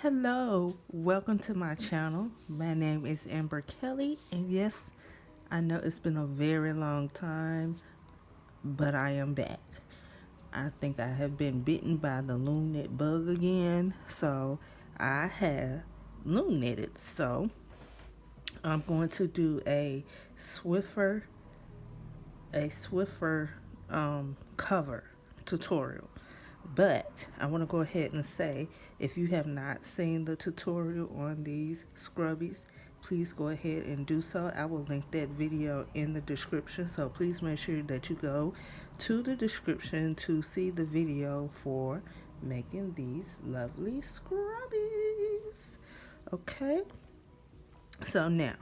Hello, welcome to my channel. My name is Amber Kelly, and yes, I know it's been a very long time, but I am back. I think I have been bitten by the Loomknit bug again, so I have Loomknitted. So I'm going to do Swiffer, a Swiffer cover tutorial. But I want to go ahead and say, if you have not seen the tutorial on these scrubbies, please go ahead and do so. I will link that video in the description, so please make sure that you go to the description to see the video for making these lovely scrubbies. Okay, so now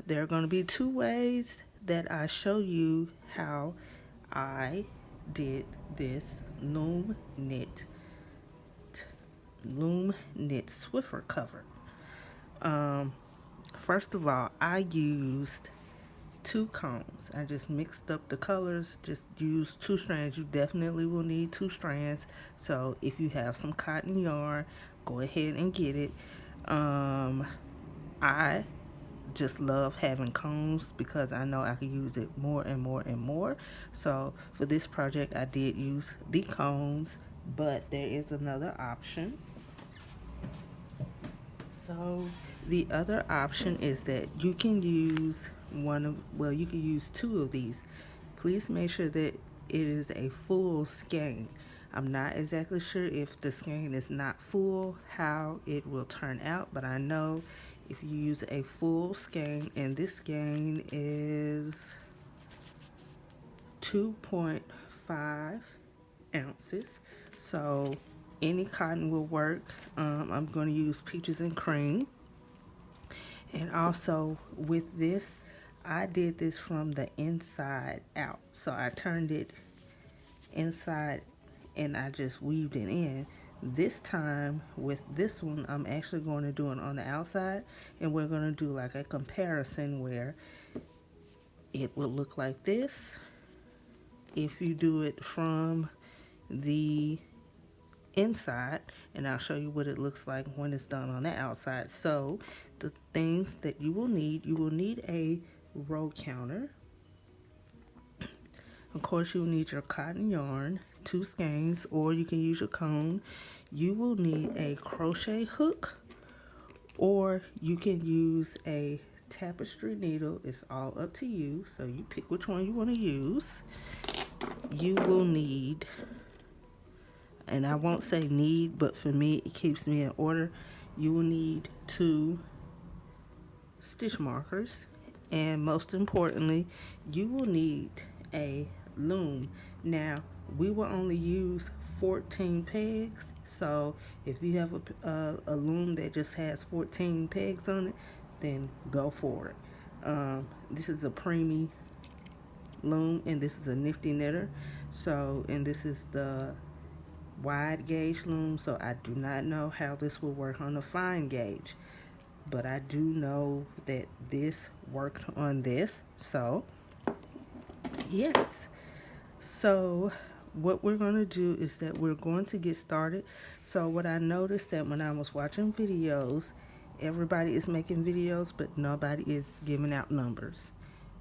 there are going to be two ways that I show you how I did this Loomknit Swiffer cover. First of all, I used 2 combs. I just mixed up the colors, just used 2 strands. You definitely will need 2 strands. So if you have some cotton yarn, go ahead and get it. I just love having combs because I know I could use it more and more and more. So for this project I did use the combs, but there is another option. So the other option is that you can use you can use 2 of these. Please make sure that it is a full skein. I'm not exactly sure if the skein is not full how it will turn out, but I know if you use a full skein, and this skein is 2.5 ounces, so any cotton will work. I'm going to use peaches and cream. And also with this, I did this from the inside out, so I turned it inside and I just weaved it in. This time with this one, I'm actually going to do it on the outside, and we're going to do like a comparison where it will look like this if you do it from the inside, and I'll show you what it looks like when it's done on the outside. So the things that you will need a row counter. Of course, you'll need your cotton yarn, 2 skeins, or you can use your cone. You will need a crochet hook, or you can use a tapestry needle. It's all up to you, so you pick which one you want to use. You will need, and I won't say need, but for me it keeps me in order, you will need 2 stitch markers, and most importantly you will need a loom. Now we will only use 14 pegs, so if you have a loom that just has 14 pegs on it, then go for it. This is a preemie loom, and this is a nifty knitter. So, and this is the wide gauge loom, so I do not know how this will work on the fine gauge, but I do know that this worked on this. So yes, so what we're going to do is that we're going to get started. So what I noticed that when I was watching videos, everybody is making videos but nobody is giving out numbers.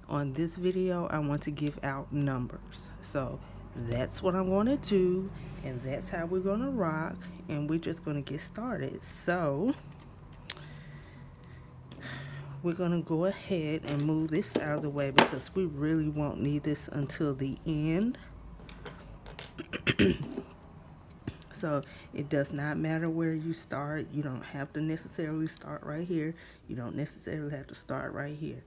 On this video I want to give out numbers, so that's what I'm going to do, and that's how we're going to rock, and we're just going to get started. So we're going to go ahead and move this out of the way because we really won't need this until the end. So it does not matter where you start. You don't have to necessarily start right here. You don't necessarily have to start right here.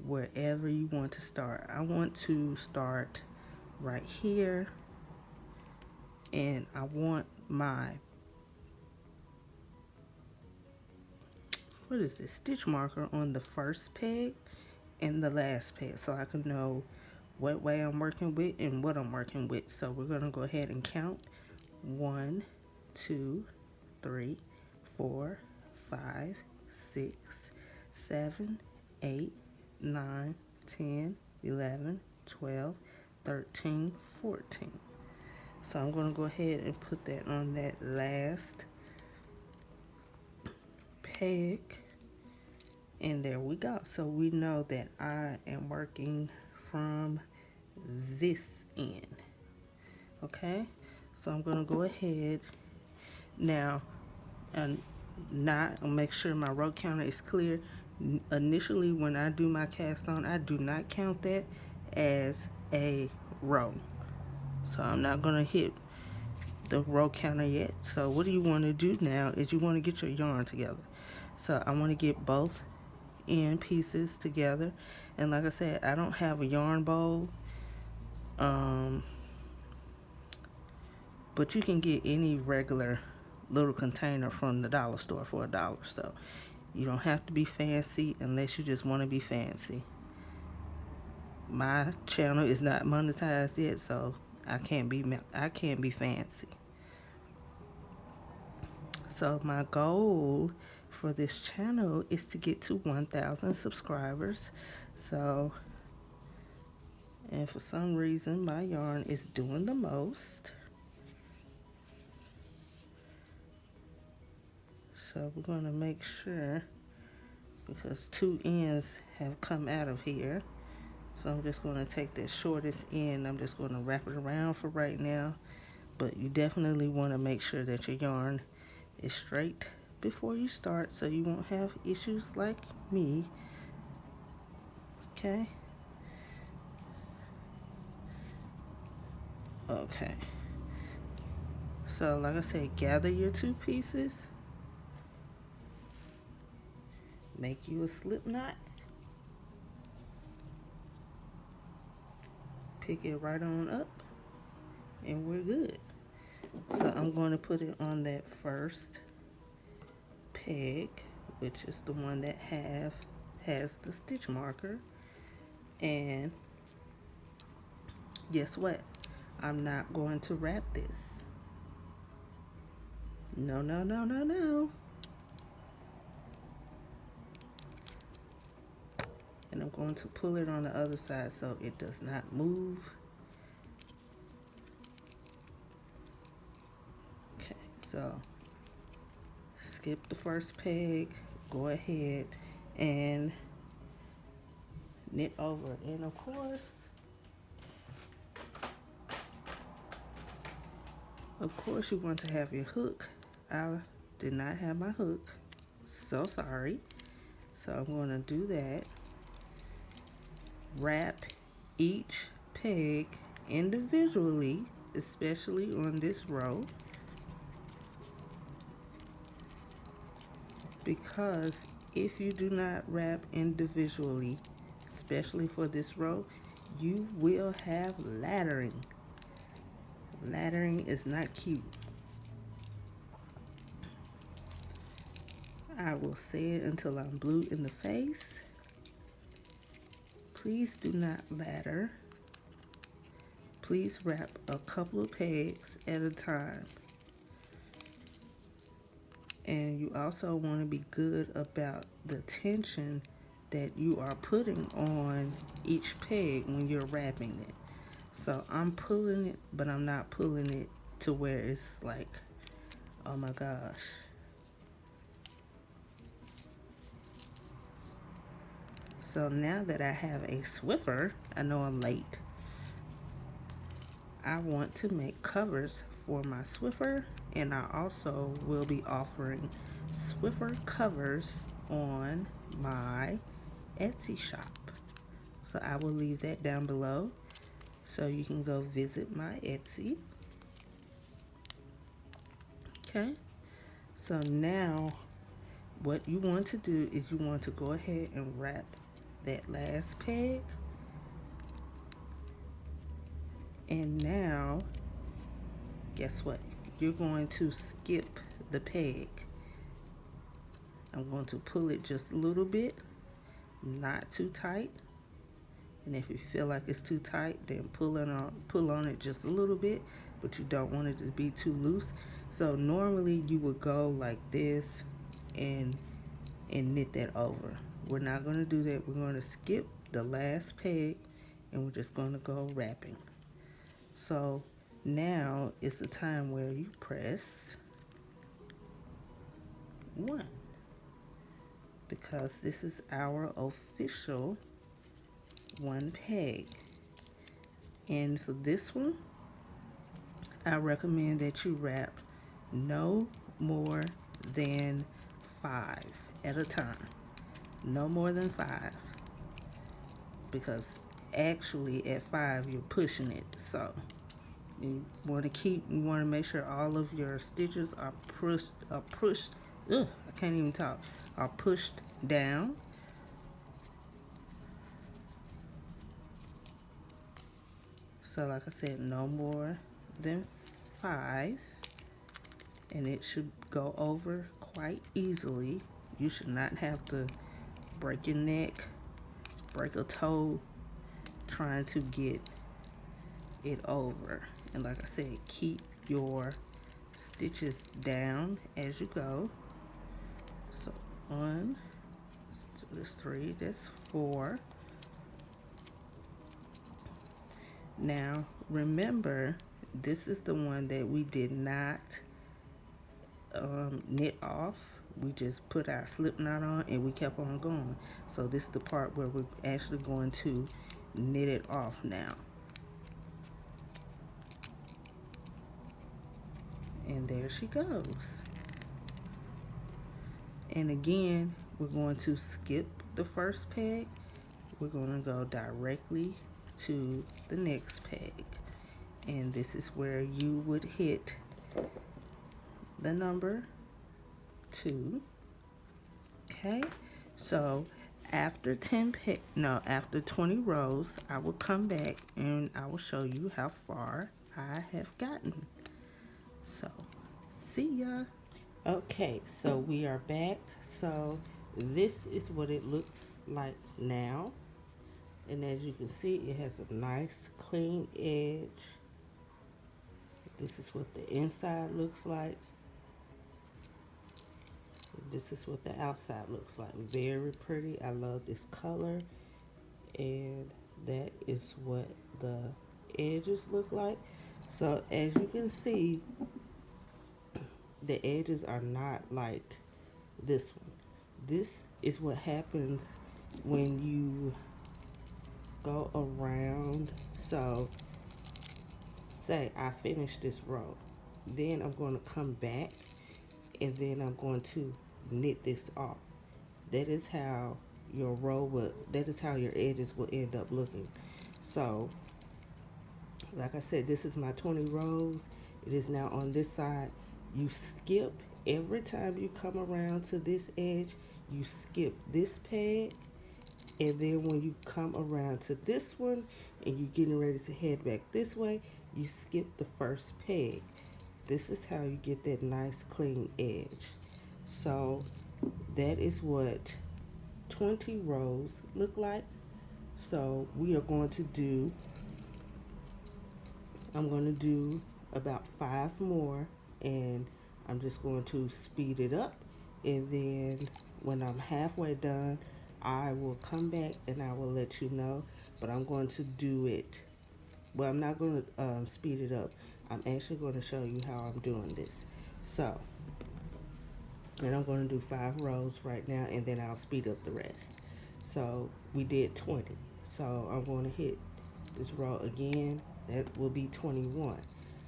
Wherever you want to start. I want to start right here, and I want my, what is this, stitch marker on the first peg and the last peg, so I can know what way I'm working with and what I'm working with. So we're going to go ahead and count 1, 2, 3, 4, 5, 6, 7, 8, 9, 10, 11, 12, 13, 14. So I'm going to go ahead and put that on that last peg. And there we go. So we know that I am working from this end. Okay, so I'm going to go ahead now and make sure my row counter is clear. Initially, when I do my cast on, I do not count that as a row. So I'm not going to hit the row counter yet. So what you want to do now is you want to get your yarn together. So I want to get both end pieces together. And like I said, I don't have a yarn bowl. But you can get any regular little container from the dollar store for $1. So you don't have to be fancy unless you just want to be fancy. My channel is not monetized yet, so I can't be fancy. So my goal for this channel is to get to 1,000 subscribers. So, and for some reason my yarn is doing the most. So we're going to make sure, because 2 ends have come out of here. So I'm just going to take the shortest end. I'm just going to wrap it around for right now. But you definitely want to make sure that your yarn is straight before you start, so you won't have issues like me. Okay. Okay. So like I said, gather your 2 pieces. Make you a slip knot. Pick it right on up. And we're good. So I'm going to put it on that first peg, which is the one that has the stitch marker. And guess what? I'm not going to wrap this. No, no, no, no, no. And I'm going to pull it on the other side so it does not move. Okay, so skip the first peg, go ahead and knit over. And of course you want to have your hook. I did not have my hook, so sorry. So I'm going to do that. Wrap each peg individually, especially on this row, because if you do not wrap individually, especially for this row, you will have laddering. Laddering is not cute. I will say it until I'm blue in the face. Please do not ladder. Please wrap a couple of pegs at a time. And you also want to be good about the tension that you are putting on each peg when you're wrapping it. So I'm pulling it, but I'm not pulling it to where it's like, oh my gosh. So now that I have a Swiffer, I know I'm late. I want to make covers for my Swiffer, and I also will be offering Swiffer covers on my Etsy shop. So I will leave that down below so you can go visit my Etsy. Okay, so now what you want to do is you want to go ahead and wrap that last peg. And now, guess what? You're going to skip the peg. I'm going to pull it just a little bit, not too tight. And if you feel like it's too tight, then pull on it just a little bit, but you don't want it to be too loose. So normally you would go like this and knit that over. We're not going to do that. We're going to skip the last peg and we're just going to go wrapping. So Now is the time where you press 1, because this is our official 1 peg. And for this one, I recommend that you wrap no more than 5 at a time. No more than 5, because actually at 5 you're pushing it. So you want to make sure all of your stitches are pushed. I can't even talk. Are pushed down. So like I said, no more than 5, and it should go over quite easily. You should not have to break your neck, break a toe trying to get it over. And like I said, keep your stitches down as you go. So 1, so that's 3, that's 4. Now remember, this is the one that we did not knit off. We just put our slip knot on and we kept on going. So this is the part where we're actually going to knit it off now. And there she goes. And again, we're going to skip the first peg. We're going to go directly to the next peg. And this is where you would hit the number 2. Okay, so after 20 rows, I will come back and I will show you how far I have gotten. So see ya. Okay, so we are back. So this is what it looks like now, and as you can see, it has a nice clean edge. This is what the inside looks like. This is what the outside looks like. Very pretty. I love this color. And that is what the edges look like. So as you can see, the edges are not like this one. This is what happens when you go around. So say I finish this row, then I'm going to come back and then I'm going to knit this off. That is how your that is how your edges will end up looking. So like I said, this is my 20 rows. It is now on this side. You skip every time you come around to this edge, you skip this peg, and then when you come around to this one and you're getting ready to head back this way, you skip the first peg. This is how you get that nice clean edge. So that is what 20 rows look like. So we are going to do, I'm going to do about 5 more, and I'm just going to speed it up, and then when I'm halfway done, I will come back and I will let you know. But I'm going to do it, well, I'm not going to speed it up. I'm actually going to show you how I'm doing this. So, and I'm going to do 5 rows right now, and then I'll speed up the rest. So we did 20. So I'm going to hit this row again. That will be 21.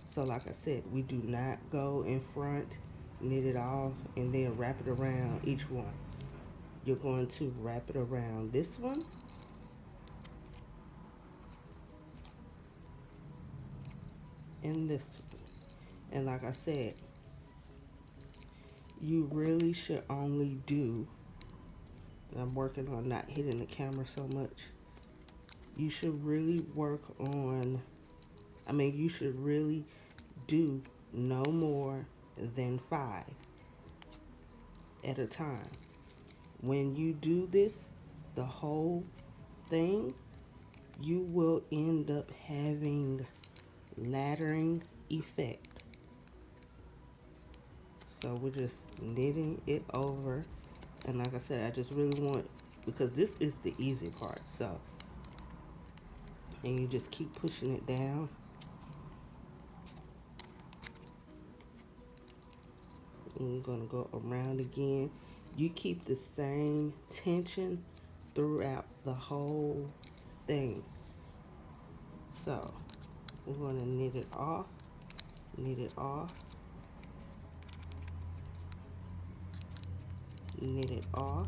So like I said, we do not go in front, knit it off, and then wrap it around each one. You're going to wrap it around this one, and this one. And like I said, you really should only do, and I'm working on not hitting the camera so much, you should really work on, you should really do no more than 5 at a time. When you do this, the whole thing, you will end up having laddering effect. So we're just knitting it over, and like I said, I just really want, because this is the easy part, so, and you just keep pushing it down, I'm gonna go around again. You keep the same tension throughout the whole thing. So we're gonna knit it off, knit it off, knit it off,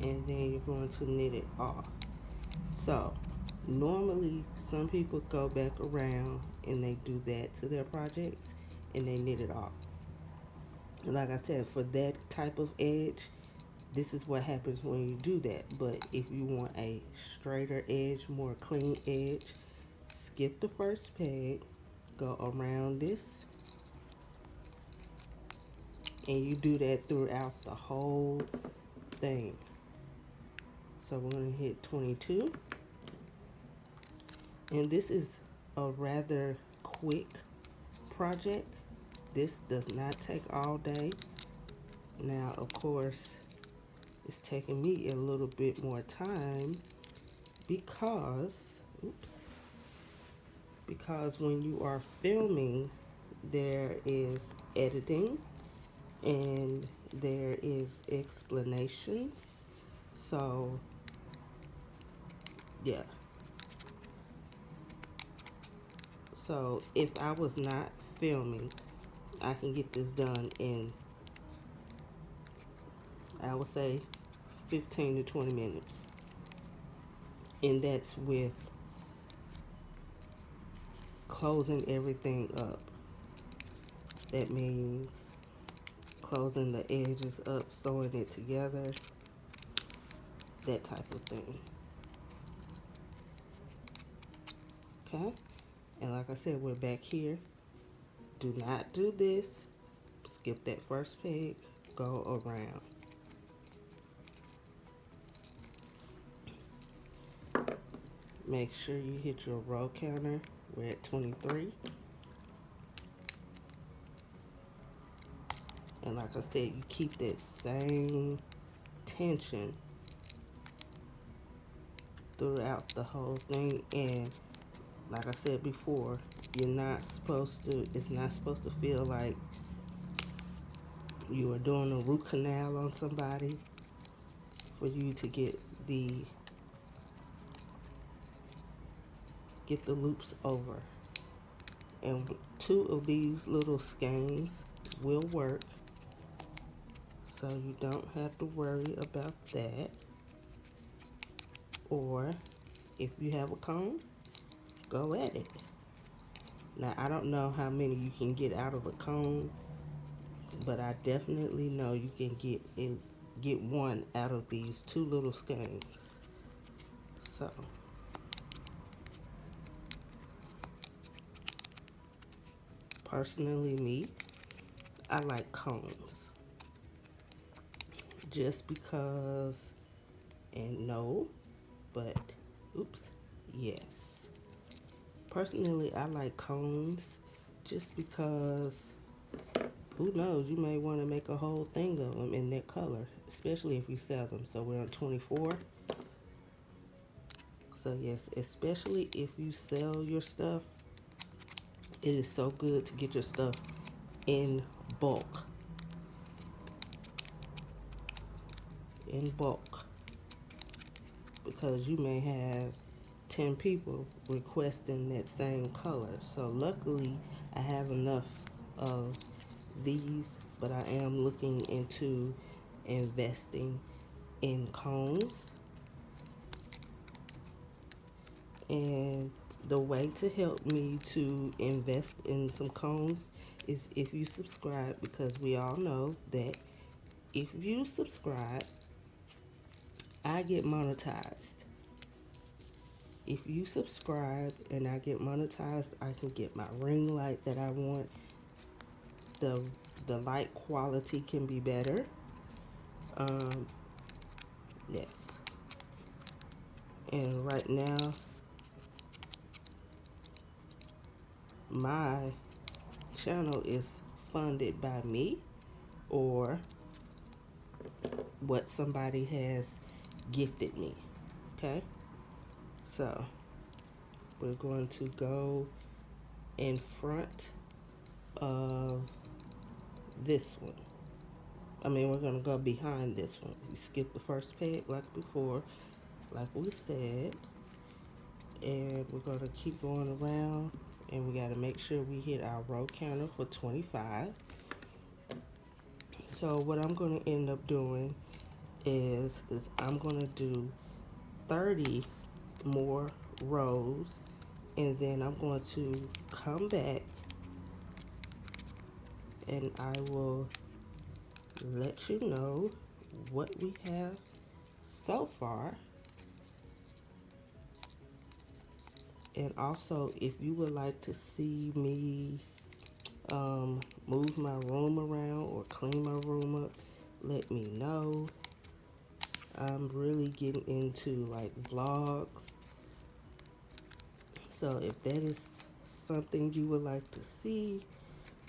and then you're going to knit it off. So normally some people go back around and they do that to their projects and they knit it off. And like I said, for that type of edge, this is what happens when you do that. But if you want a straighter edge, more clean edge, skip the first peg, go around this, and you do that throughout the whole thing. So we're going to hit 22. And this is a rather quick project. This does not take all day. Now, of course, it's taking me a little bit more time because, because when you are filming, there is editing and there is explanations. So, yeah. So if I was not filming, I can get this done in, I would say, 15 to 20 minutes. And that's with closing everything up. That means closing the edges up, sewing it together, that type of thing. Okay? And like I said, we're back here. Do not do this. Skip that first peg. Go around. Make sure you hit your row counter. We're at 23. And like I said, you keep that same tension throughout the whole thing. And like I said before, you're not supposed to, it's not supposed to feel like you are doing a root canal on somebody for you to get the loops over. And 2 of these little skeins will work, so you don't have to worry about that. Or if you have a comb, go at it. Now I don't know how many you can get out of a comb, but I definitely know you can get one out of these 2 little skeins. So personally, me, I like combs. Just because, and no, but, yes. Personally, I like combs just because, who knows, you may want to make a whole thing of them in that color, especially if you sell them. So we're on 24. So yes, especially if you sell your stuff, it is so good to get your stuff in bulk. In bulk. Because you may have 10 people requesting that same color. So luckily, I have enough of these, but I am looking into investing in combs. And the way to help me to invest in some combs is if you subscribe, because we all know that if you subscribe, I get monetized. If you subscribe and I get monetized, I can get my ring light that I want. The light quality can be better. Yes. And right now, my channel is funded by me or what somebody has gifted me. Okay? So, we're going to go in front of this one. I mean, we're gonna go behind this one. You skip the first peg like before, like we said, and we're gonna keep going around, and we gotta make sure we hit our row counter for 25. So what I'm gonna end up doing is I'm gonna do 30 more rows, and then I'm going to come back and I will let you know what we have so far. And also, if you would like to see me move my room around or clean my room up, let me know. I'm really getting into like vlogs, so if that is something you would like to see,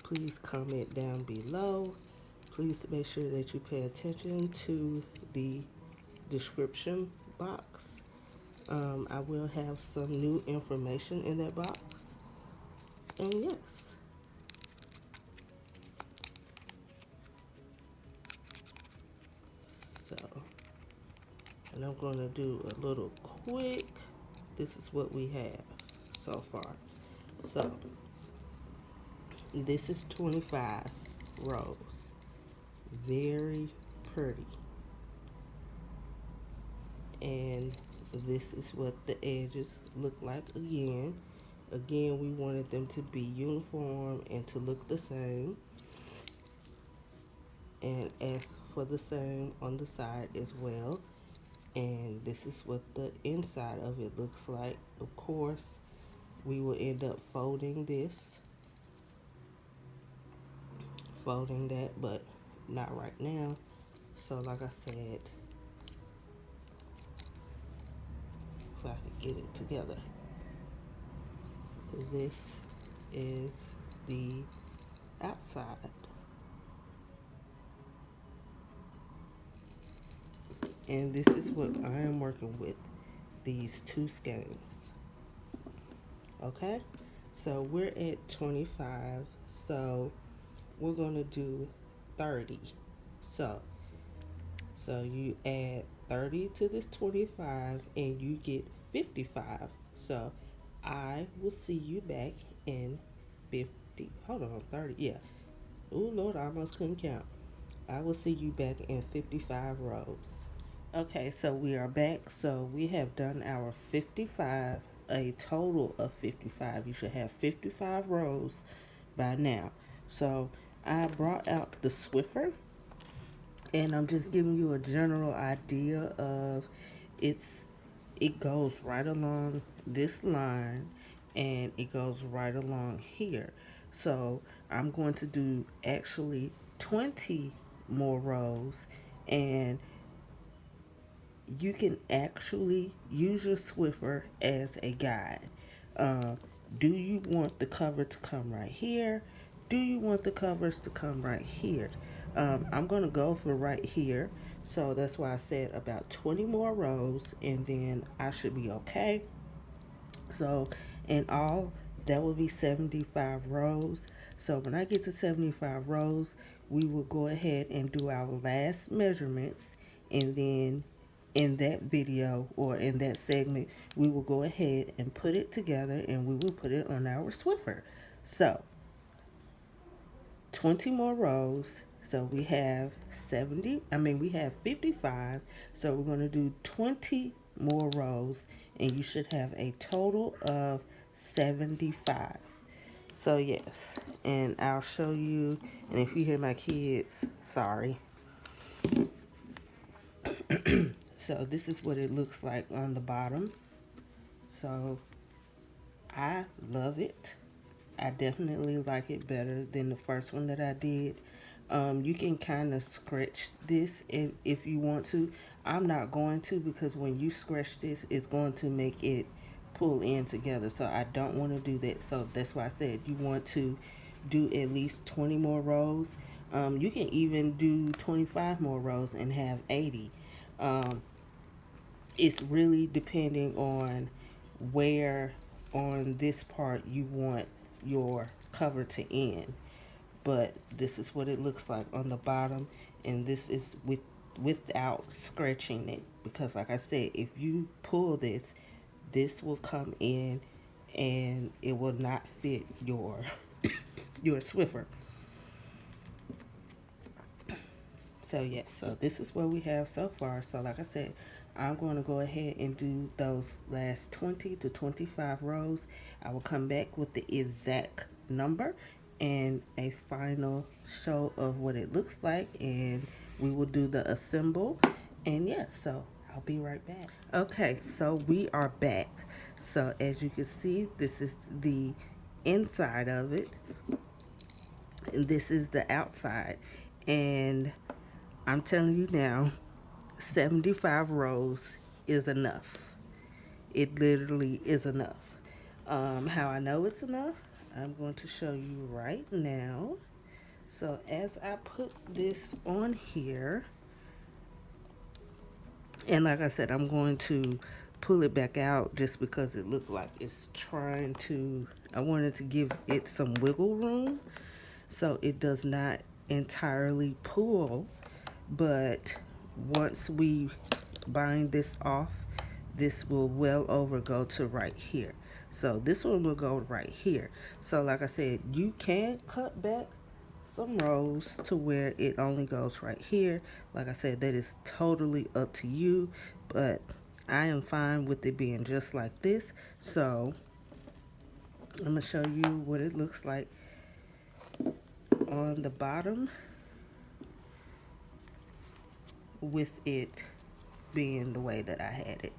please comment down below. Please make sure that you pay attention to the description box. I will have some new information in that box. And yes. So, and I'm going to do a little quick. This is what we have so far. So, this is 25 rows. Very pretty. And this is what the edges look like again. Again, we wanted them to be uniform and to look the same. And as for the same on the side as well. And this is what the inside of it looks like. Of course, we will end up folding this, folding that, but not right now. So like I said, if I could get it together, this is the outside. And this is what I am working with, these two skeins. Okay, so we're at 25, so we're gonna do 30. So you add 30 to this 25 and you get 55. So I will see you back in 50. Hold on, 30. Yeah. Oh Lord, I almost couldn't count. I will see you back in 55 rows. Okay, so we are back. So we have done our 55, a total of 55. You should have 55 rows by now. So I brought out the Swiffer, and I'm just giving you a general idea of it goes right along this line and it goes right along here. So I'm going to do actually 20 more rows, and you can actually use your Swiffer as a guide. Uh, do you want the cover to come right here? Do you want the covers to come right here? I'm going to go for right here. So that's why I said about 20 more rows and then I should be okay. So in all, that will be 75 rows. So when I get to 75 rows, we will go ahead and do our last measurements, and then in that video or in that segment, we will go ahead and put it together and we will put it on our Swiffer. So 20 more rows. So we have we have 55. So we're going to do 20 more rows and you should have a total of 75. So yes, and I'll show you, and if you hear my kids, sorry. So this is what it looks like on the bottom. So I love it. I definitely like it better than the first one that I did. You can kind of scratch this if you want to. I'm not going to, because when you scratch this, it's going to make it pull in together. So I don't want to do that. So that's why I said you want to do at least 20 more rows. You can even do 25 more rows and have 80. It's really depending on where on this part you want your cover to end. but this is what it looks like on the bottom, and this is without scratching it, because like I said, if you pull this, this will come in and it will not fit your your Swiffer. So yes, so this is what we have so far. So like I said, I'm going to go ahead and do those last 20 to 25 rows. I will come back with the exact number and a final show of what it looks like, and we will do the assemble. And yes, so I'll be right back. Okay, so we are back. So as you can see, this is the inside of it, and this is the outside. And I'm telling you now, 75 rows is enough. It literally is enough. How I know it's enough, I'm going to show you right now. So as I put this on here, and like I said, I'm going to pull it back out just because it looked like it's trying to, I wanted to give it some wiggle room so it does not entirely pull. But once we bind this off, this will well over go to right here. So this one will go right here. So like I said, you can cut back some rows to where it only goes right here. Like I said, that is totally up to you, but I am fine with it being just like this. So I'm gonna show you what it looks like on the bottom with it being the way that I had it.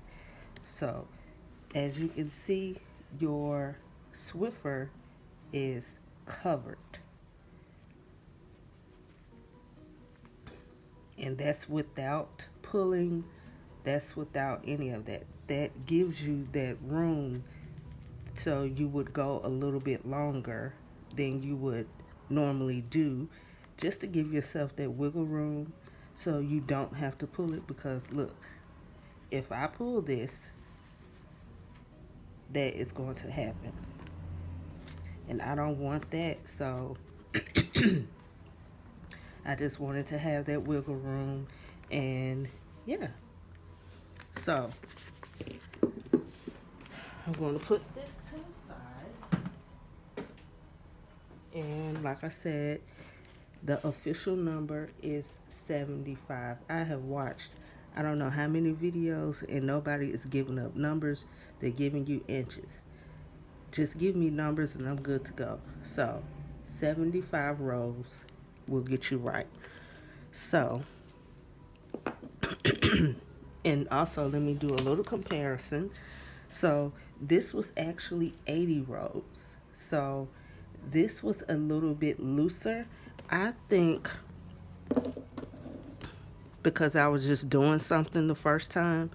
So as you can see, your Swiffer is covered, and that's without pulling, that's without any of that. That gives you that room, so you would go a little bit longer than you would normally do, just to give yourself that wiggle room so you don't have to pull it. Because look, if I pull this, that is going to happen, and I don't want that. So I just wanted to have that wiggle room. And yeah, so I'm going to put this to the side, and like I said, the official number is 75. I have watched I don't know how many videos, and nobody is giving up numbers. They're giving you inches. Just give me numbers and I'm good to go. So 75 rows will get you right. So and also let me do a little comparison. So this was actually 80 rows. So this was a little bit looser. I think because I was just doing something the first time,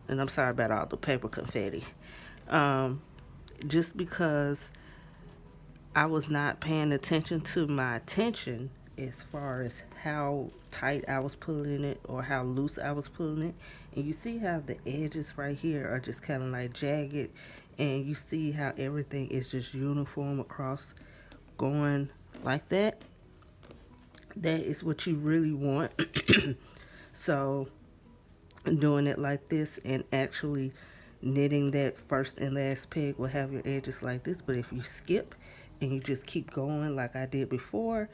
and I'm sorry about all the paper confetti, just because I was not paying attention to my tension as far as how tight I was pulling it or how loose I was pulling it. And you see how the edges right here are just kind of like jagged, and you see how everything is just uniform across, going like that. That is what you really want. So doing it like this and actually knitting that first and last peg will have your edges like this. But if you skip and you just keep going like I did before,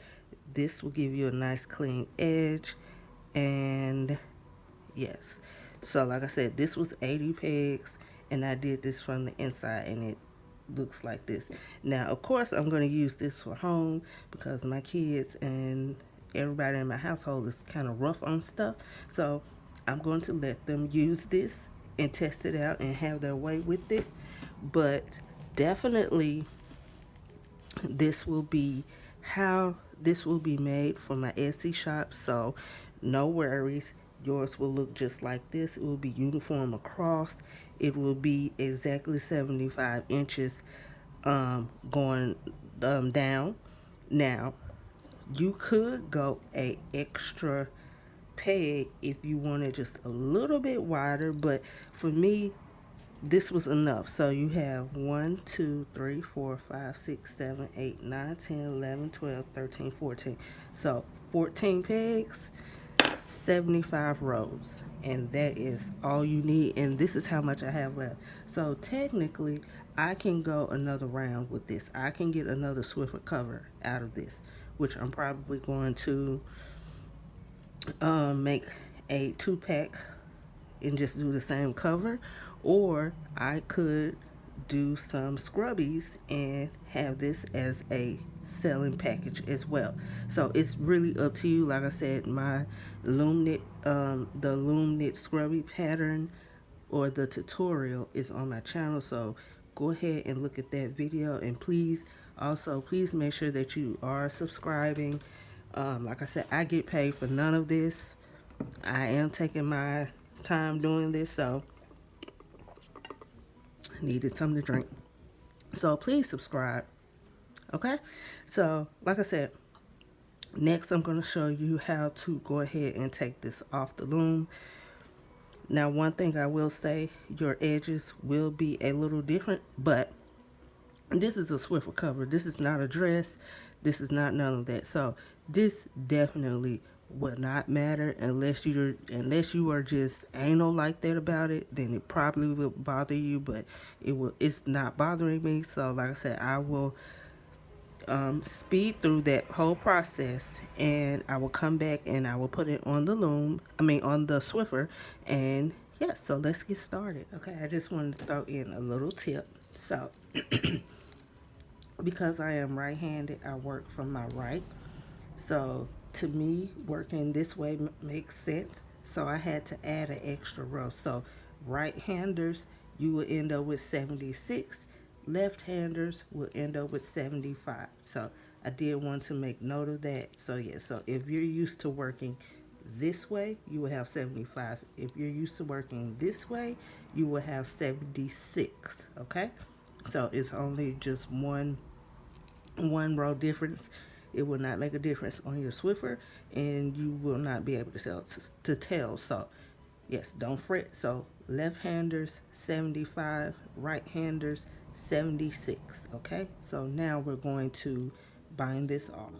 this will give you a nice clean edge. And yes, so like I said, this was 80 pegs, and I did this from the inside, and it looks like this. Now of course I'm going to use this for home because my kids and everybody in my household is kind of rough on stuff. So I'm going to let them use this and test it out and have their way with it. But definitely this will be how this will be made for my Etsy shop. So no worries, yours will look just like this. It will be uniform across. It will be exactly 75 inches going down. Now you could go a extra peg if you wanted just a little bit wider, but for me, this was enough. So you have 1, 2, 3, 4, 5, 6, 7, 8, 9, 10, 11, 12, 13, 14. So 14 pegs, 75 rows, and that is all you need. And this is how much I have left. So technically I can go another round with this. I can get another Swiffer cover out of this, which I'm probably going to make a 2-pack and just do the same cover, or I could do some scrubbies and have this as a selling package as well. So it's really up to you. Like I said, my Loomknit, the Loomknit scrubby pattern or the tutorial is on my channel, so go ahead and look at that video. And please make sure that you are subscribing. Like I said, I get paid for none of this. I am taking my time doing this, so I needed something to drink. So please subscribe. Okay? So, like I said, next I'm going to show you how to go ahead and take this off the loom. Now, one thing I will say, your edges will be a little different, but this is a Swiffer cover. This is not a dress. This is not none of that. So this definitely will not matter unless you are just anal like that about it. Then it probably will bother you, but it's not bothering me. So like I said, I will speed through that whole process, and I will come back and I will put it on the loom. On the Swiffer. And yeah, so let's get started. Okay, I just wanted to throw in a little tip. So because I am right-handed, I work from my right. So to me, working this way makes sense. So I had to add an extra row. So right-handers, you will end up with 76. Left-handers will end up with 75. So I did want to make note of that. So yeah, so if you're used to working this way, you will have 75. If you're used to working this way, you will have 76. Okay? So it's only just one row difference. It will not make a difference on your Swiffer, and you will not be able to tell. So yes, don't fret. So left-handers 75, right-handers 76. Okay, so now we're going to bind this off.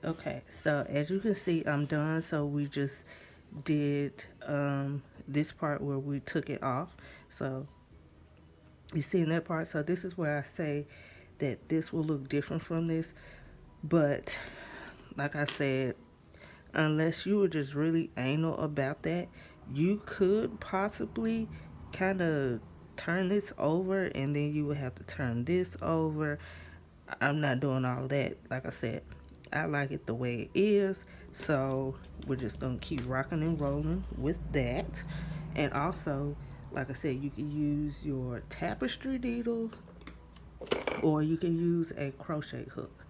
Okay, so as you can see, I'm done. So we just did this part where we took it off. So you see in that part. So this is where I say that this will look different from this. But like I said, unless you were just really anal about that, you could possibly kind of turn this over and then you would have to turn this over. I'm not doing all that. Like I said, I like it the way it is. So we're just going to keep rocking and rolling with that. And also, like I said, you can use your tapestry needle or you can use a crochet hook,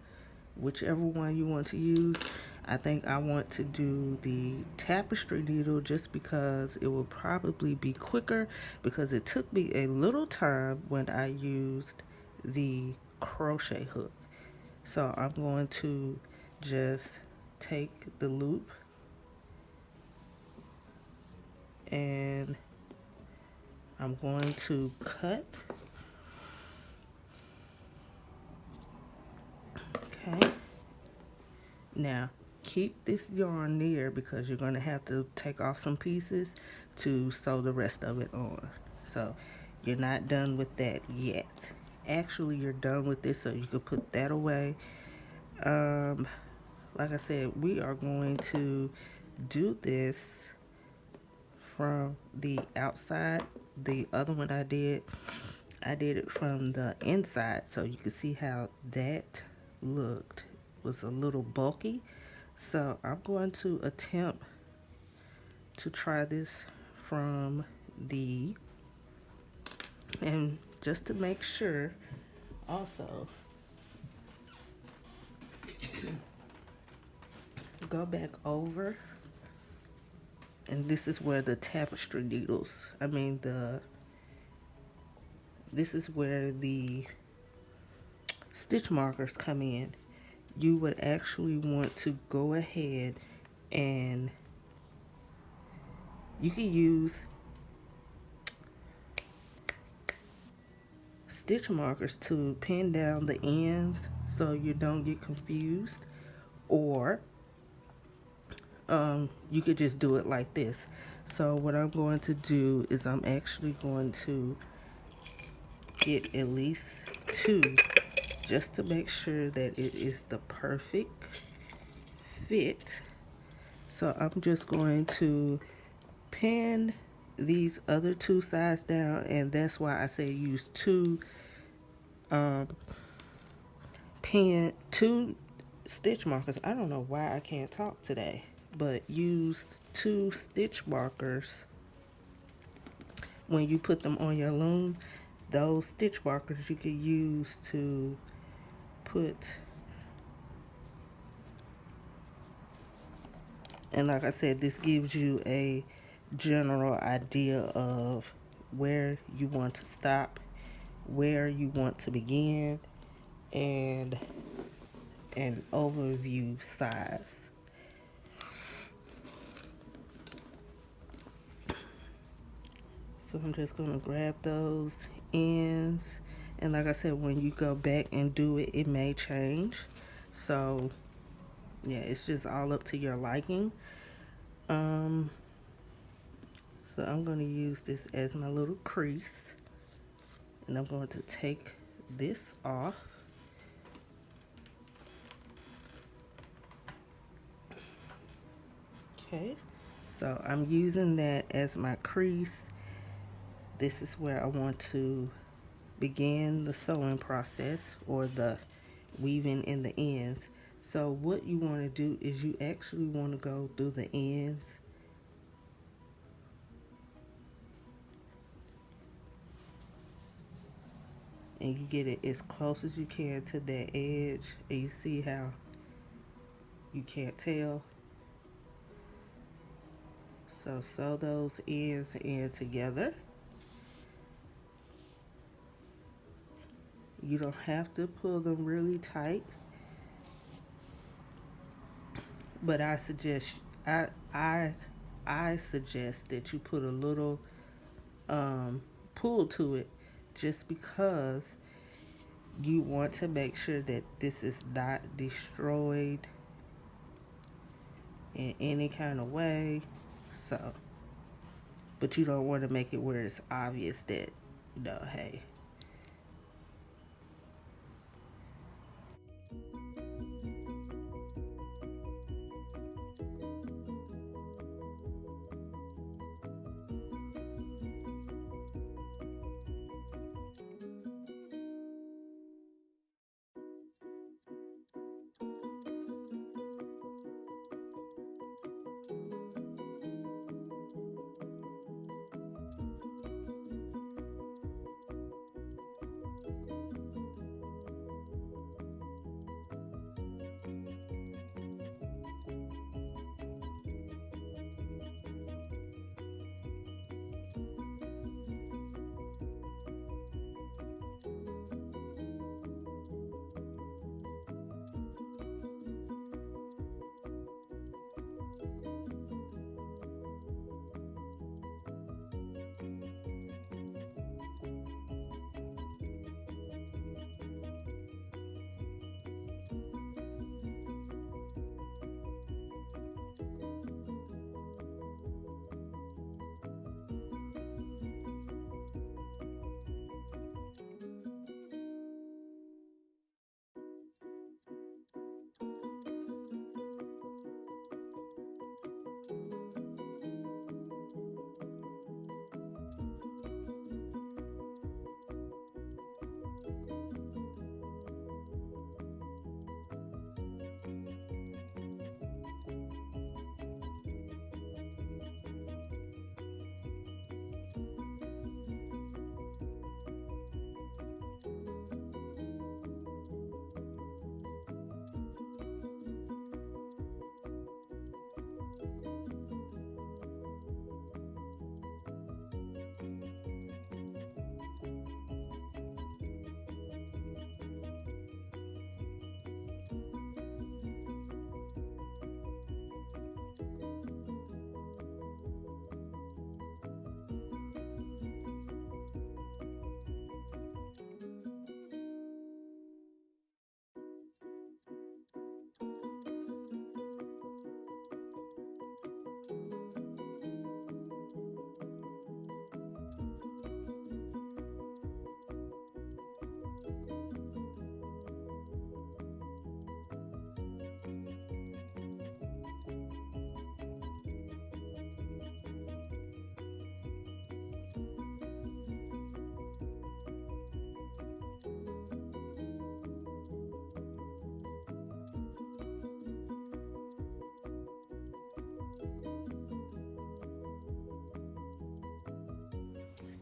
whichever one you want to use. I think I want to do the tapestry needle just because it will probably be quicker, because it took me a little time when I used the crochet hook. So I'm going to just take the loop and I'm going to cut. Okay. Now, keep this yarn near because you're going to have to take off some pieces to sew the rest of it on. So, you're not done with that yet. Actually, you're done with this, so you can put that away. Like I said, we are going to do this from the outside. The other one I did it from the inside, so you can see how that looked. It was a little bulky. So I'm going to attempt to try this from the, and just to make sure also, go back over, and this is where the tapestry needles, this is where the stitch markers come in. You would actually want to go ahead and you can use stitch markers to pin down the ends so you don't get confused, or you could just do it like this. So what I'm going to do is I'm actually going to get at least two just to make sure that it is the perfect fit. So I'm just going to pin these other two sides down, and that's why I say use two two stitch markers. I don't know why I can't talk today, but use two stitch markers when you put them on your loom. Those stitch markers you can use to put, and like I said, this gives you a general idea of where you want to stop, where you want to begin, and an overview size. So I'm just going to grab those ends, and like I said, when you go back and do it, it may change. So yeah, it's just all up to your liking. So I'm going to use this as my little crease, and I'm going to take this off. Okay, so I'm using that as my crease. This is where I want to begin the sewing process, or the weaving in the ends. So what you want to do is you actually want to go through the ends and you get it as close as you can to that edge, and you see how you can't tell. So sew those ends in together. You don't have to pull them really tight, but I suggest I suggest that you put a little pull to it, just because you want to make sure that this is not destroyed in any kind of way. So, but you don't want to make it where it's obvious that, hey.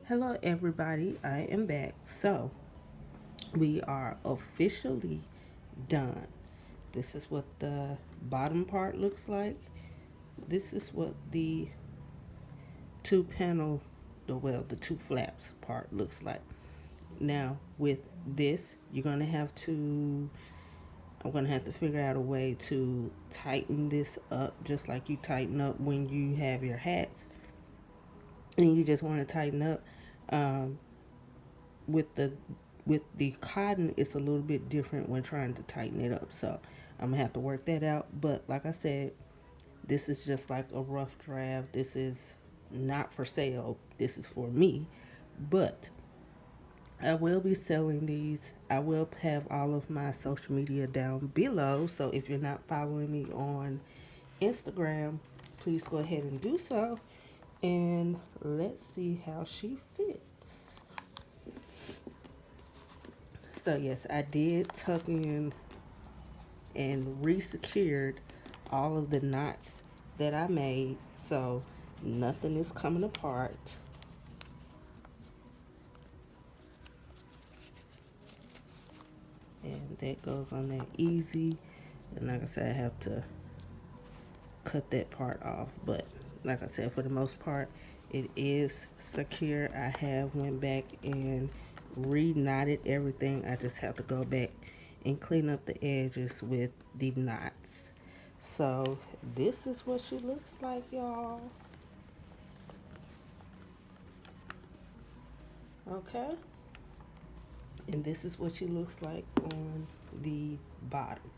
Hello everybody, I am back. So we are officially done. This is what the bottom part looks like. This is what the two panel, the two flaps part looks like. Now with this, I'm gonna have to figure out a way to tighten this up just like you tighten up when you have your hats and you just want to tighten up. With the cotton, it's a little bit different when trying to tighten it up. So I'm gonna have to work that out. But like I said, this is just like a rough draft. This is not for sale. This is for me. But I will be selling these. I will have all of my social media down below. So if you're not following me on Instagram, please go ahead and do so. And let's see how she fits. So yes, I did tuck in and re-secured all of the knots that I made, so nothing is coming apart. And that goes on there easy. And like I said, I have to cut that part off, but like I said, for the most part, it is secure. I have went back and re-knotted everything. I just have to go back and clean up the edges with the knots. So this is what she looks like, y'all. Okay, and this is what she looks like on the bottom.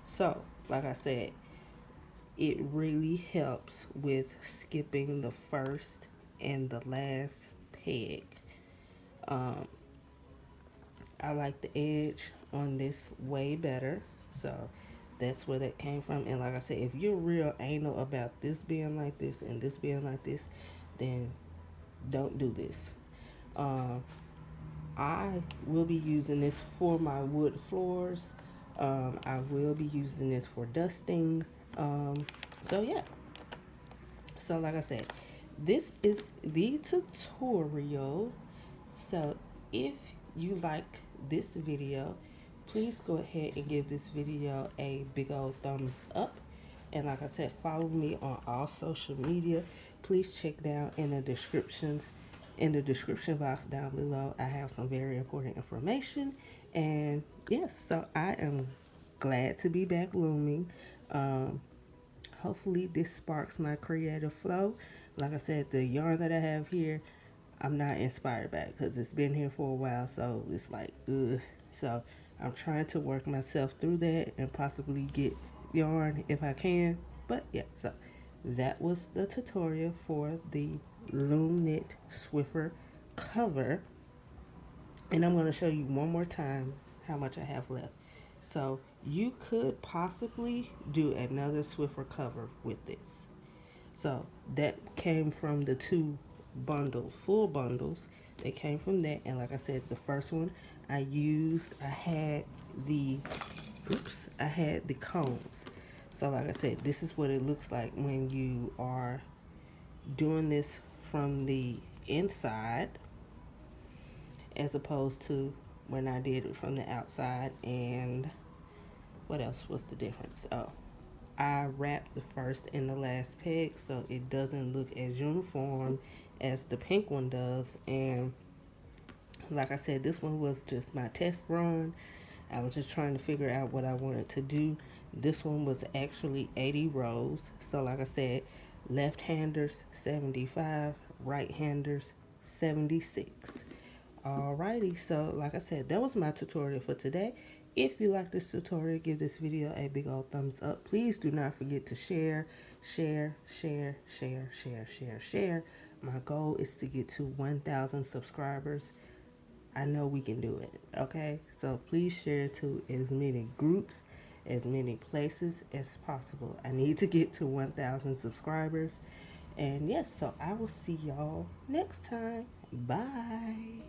So like I said, it really helps with skipping the first and the last peg. Um, I like the edge on this way better. So that's where that came from. And like I said, if you're real anal about this being like this and this being like this, then don't do this. Um, I will be using this for my wood floors. I will be using this for dusting. So yeah. So like I said, this is the tutorial. So if you like this video, please go ahead and give this video a big old thumbs up. And like I said, follow me on all social media. Please check down in the description box down below. I have some very important information. And yes, so I am glad to be back looming. Hopefully this sparks my creative flow. Like I said, the yarn that I have here, I'm not inspired by because it's been here for a while, so it's like, ugh. So I'm trying to work myself through that and possibly get yarn if I can. But yeah, so that was the tutorial for the Loomknit Swiffer cover. And I'm going to show you one more time how much I have left. So you could possibly do another Swiffer cover with this. So that came from the two full bundles. They came from that. And like I said, the first one I had the cones. So like I said, this is what it looks like when you are doing this from the inside as opposed to when I did it from the outside. And what else was the difference? Oh, I wrapped the first and the last peg so it doesn't look as uniform as the pink one does. And like I said, this one was just my test run. I was just trying to figure out what I wanted to do. This one was actually 80 rows. So like I said, left-handers 75, right-handers 76. Alrighty, so like I said, that was my tutorial for today. If you like this tutorial, give this video a big old thumbs up. Please do not forget to share. My goal is to get to 1,000 subscribers. I know we can do it, okay? So please share to as many groups, as many places as possible. I need to get to 1,000 subscribers. And yes, so I will see y'all next time. Bye.